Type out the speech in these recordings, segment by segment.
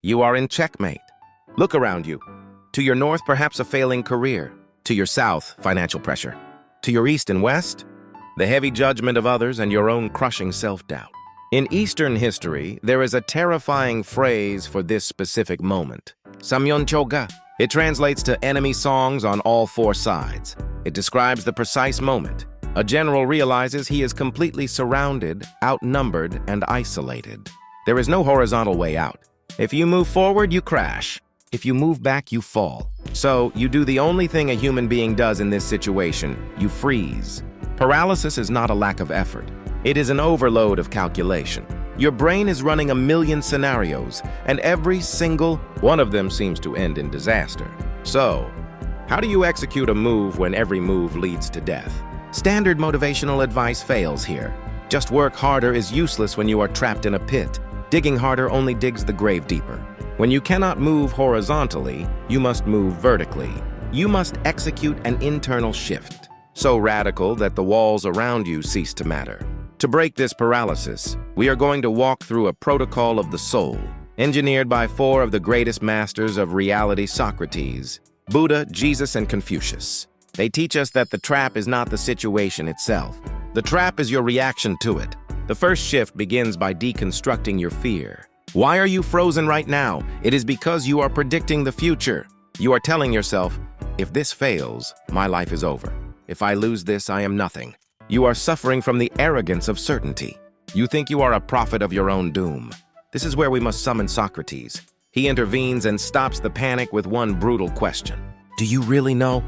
You are in checkmate. Look around you. To your north, perhaps a failing career. To your south, financial pressure. To your east and west, the heavy judgment of others and your own crushing self-doubt. In Eastern history, there is a terrifying phrase for this specific moment. Samyonchoga. It translates to enemy songs on all four sides. It describes the precise moment. A general realizes he is completely surrounded, outnumbered, and isolated. There is no horizontal way out. If you move forward, you crash. If you move back, you fall. So, you do the only thing a human being does in this situation. You freeze. Paralysis is not a lack of effort. It is an overload of calculation. Your brain is running a million scenarios, and every single one of them seems to end in disaster. So, how do you execute a move when every move leads to death? Standard motivational advice fails here. Just work harder is useless when you are trapped in a pit. Digging harder only digs the grave deeper. When you cannot move horizontally, you must move vertically. You must execute an internal shift, so radical that the walls around you cease to matter. To break this paralysis, we are going to walk through a protocol of the soul, engineered by four of the greatest masters of reality: Socrates, Buddha, Jesus, and Confucius. They teach us that the trap is not the situation itself. The trap is your reaction to it. The first shift begins by deconstructing your fear. Why are you frozen right now? It is because you are predicting the future. You are telling yourself, if this fails, my life is over. If I lose this, I am nothing. You are suffering from the arrogance of certainty. You think you are a prophet of your own doom. This is where we must summon Socrates. He intervenes and stops the panic with one brutal question. Do you really know?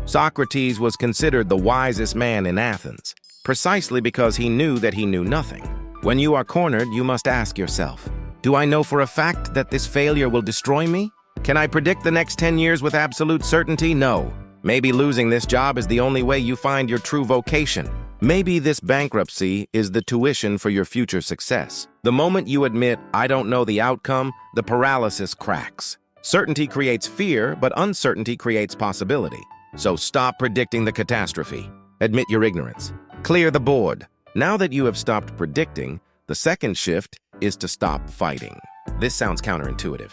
Socrates was considered the wisest man in Athens, precisely because he knew that he knew nothing. When you are cornered, you must ask yourself, do I know for a fact that this failure will destroy me? Can I predict the next 10 years with absolute certainty? No. Maybe losing this job is the only way you find your true vocation. Maybe this bankruptcy is the tuition for your future success. The moment you admit, I don't know the outcome, the paralysis cracks. Certainty creates fear, but uncertainty creates possibility. So stop predicting the catastrophe. Admit your ignorance. Clear the board. Now that you have stopped predicting, the second shift is to stop fighting. This sounds counterintuitive.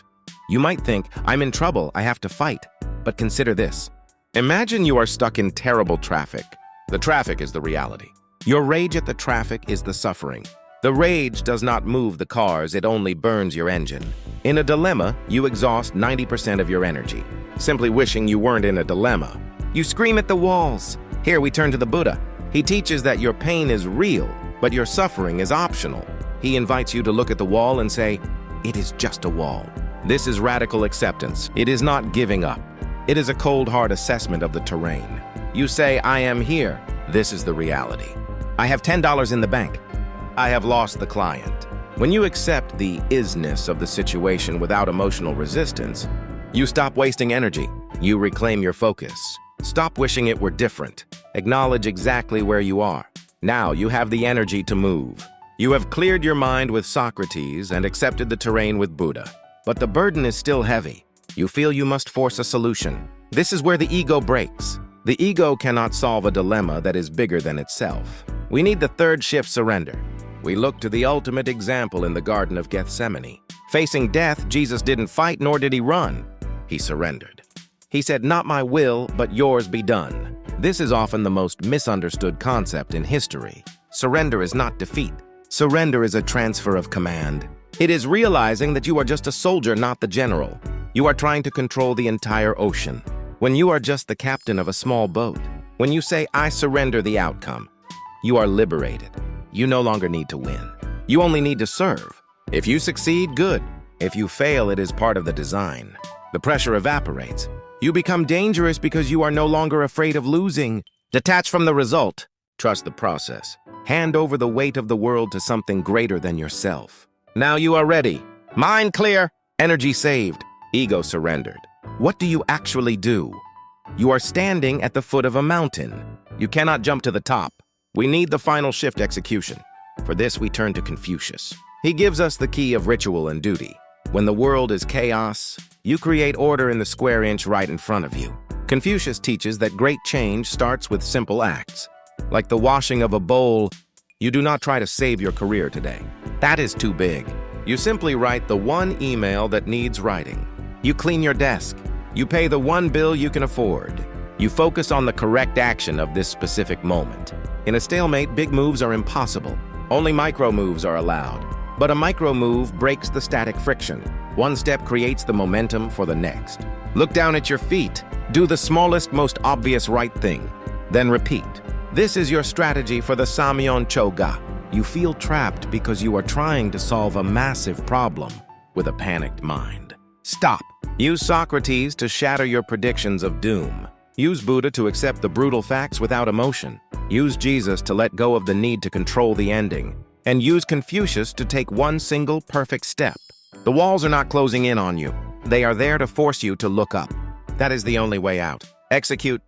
You might think, I'm in trouble, I have to fight. But consider this. Imagine you are stuck in terrible traffic. The traffic is the reality. Your rage at the traffic is the suffering. The rage does not move the cars, it only burns your engine. In a dilemma, you exhaust 90% of your energy, simply wishing you weren't in a dilemma. You scream at the walls. Here we turn to the Buddha. He teaches that your pain is real, but your suffering is optional. He invites you to look at the wall and say, it is just a wall. This is radical acceptance. It is not giving up. It is a cold, hard assessment of the terrain. You say, I am here. This is the reality. I have $10 in the bank. I have lost the client. When you accept the isness of the situation without emotional resistance, you stop wasting energy. You reclaim your focus. Stop wishing it were different. Acknowledge exactly where you are. Now you have the energy to move. You have cleared your mind with Socrates and accepted the terrain with Buddha. But the burden is still heavy. You feel you must force a solution. This is where the ego breaks. The ego cannot solve a dilemma that is bigger than itself. We need the third shift: surrender. We look to the ultimate example in the Garden of Gethsemane. Facing death, Jesus didn't fight nor did he run. He surrendered. He said, not my will, but yours be done. This is often the most misunderstood concept in history. Surrender is not defeat. Surrender is a transfer of command. It is realizing that you are just a soldier, not the general. You are trying to control the entire ocean, when you are just the captain of a small boat. When you say, I surrender the outcome, you are liberated. You no longer need to win. You only need to serve. If you succeed, good. If you fail, it is part of the design. The pressure evaporates. You become dangerous because you are no longer afraid of losing. Detach from the result. Trust the process. Hand over the weight of the world to something greater than yourself. Now you are ready. Mind clear, energy saved. Ego surrendered. What do you actually do? You are standing at the foot of a mountain. You cannot jump to the top. We need the final shift execution. For this, we turn to Confucius. He gives us the key of ritual and duty. When the world is chaos, you create order in the square inch right in front of you. Confucius teaches that great change starts with simple acts. Like the washing of a bowl, you do not try to save your career today. That is too big. You simply write the one email that needs writing. You clean your desk. You pay the one bill you can afford. You focus on the correct action of this specific moment. In a stalemate, big moves are impossible. Only micro moves are allowed. But a micro move breaks the static friction. One step creates the momentum for the next. Look down at your feet. Do the smallest, most obvious right thing. Then repeat. This is your strategy for the Samyonchoga. You feel trapped because you are trying to solve a massive problem with a panicked mind. Stop. Use Socrates to shatter your predictions of doom. Use Buddha to accept the brutal facts without emotion. Use Jesus to let go of the need to control the ending. And use Confucius to take one single perfect step. The walls are not closing in on you. They are there to force you to look up. That is the only way out. Execute